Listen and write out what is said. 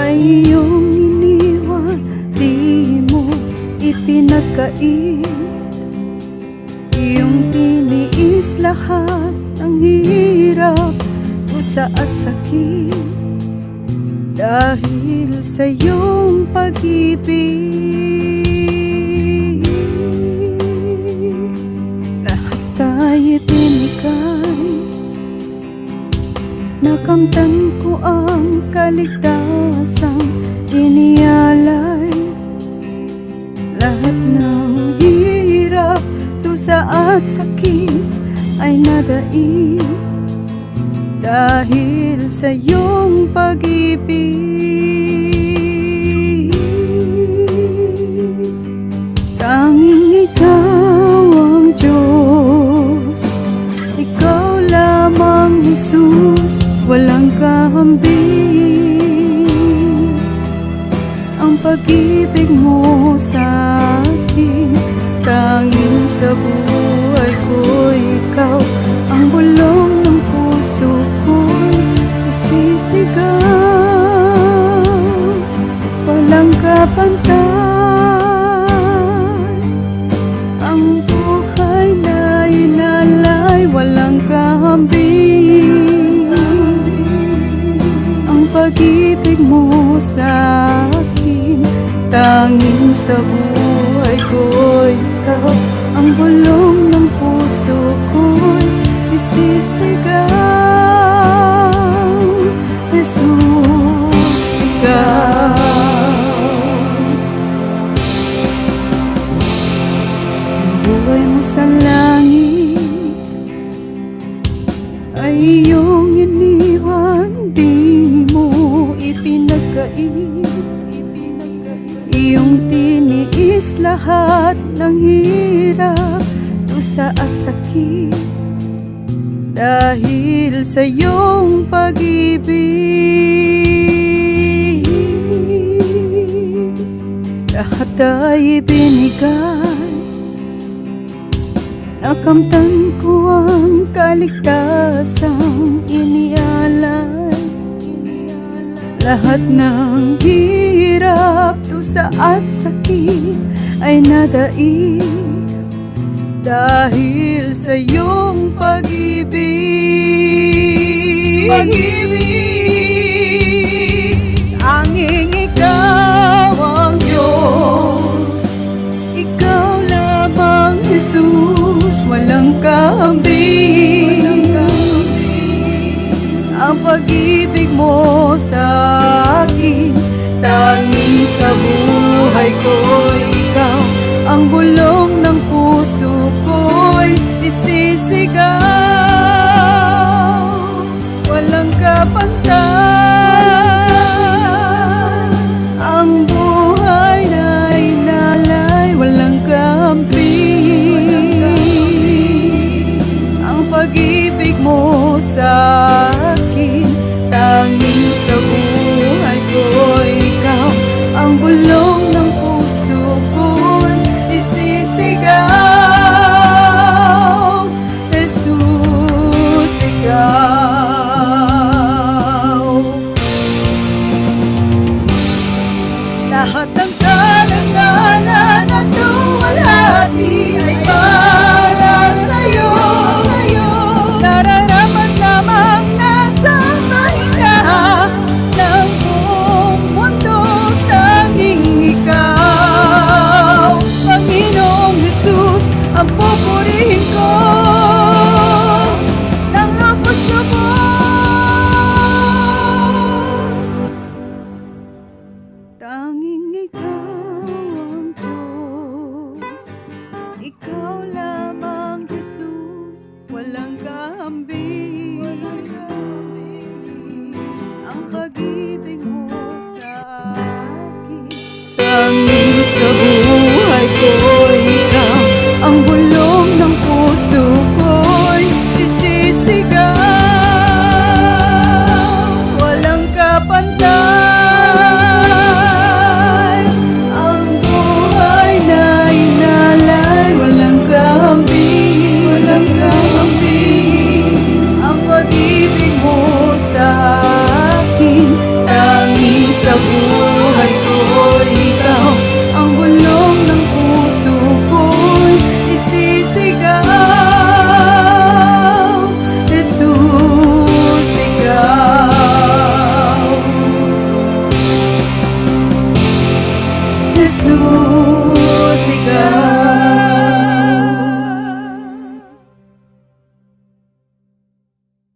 ay iyong iniwan, di mo ipinagkait. Iyong tiniis lahat ng hirap, kusa at sakit, dahil sa iyong pag-ibig. Lahat tayo'y binigay, nakamtan ko ang kaligtasang inialay. Lahat ng hirap, dusa at sakit ay nadaig, dahil sa iyong pag-ibig. Tanging ikaw ang Diyos, ikaw lamang Jesus, walang kahambing. Ang pag-ibig mo sa akin, tanging sa buhay ko. Ikaw ang bulong ng puso ko'y isisigaw, walang kapantay. Ang buhay na inalay, walang kahambing. Ang pag-ibig mo sa akin, tanging sa buhay ko'y ikaw ang bulong ng puso ko'y isisigaw. Jesus, ikaw. Ang buhay mo sa langit ay iyong iniwan, di mo ipinagkait. Iyong tiniis lahat ng hirap, dusa at sakit, dahil sa iyong pag-ibig. Lahat ay ibinigay, nakamtan ko ang kaligtasang inialay. Lahat ng hirap, dusa at sakit ay nadaig, dahil sa iyong pag-ibig. Tanging ikaw ang Diyos, ikaw lamang Jesus, walang kahambing. Ang pag-ibig mo sa akin, tanging sa buhay ko. Ikaw ang bulong ng puso ko'y isisigaw, walang kapantay. Ang buhay na inalay, walang kahambing. Ang pag-ibig mo sa akin, tanging sa buhay ko. Ikaw ang bulong ng puso ko'y isisigaw. Jesus, ikaw. Lahat ng karangalan at luwalhati ay para sa'yo. Nararapat lamang nasa pahinga ng buong mundo, tanging ikaw, Panginoong Jesus, ang pupurihin ko ng lubos-lubos. Tanging ikaw ang Diyos, ikaw lamang Jesus, walang kahambing. Ang pag-ibig mo sa akin, tanging sa buhay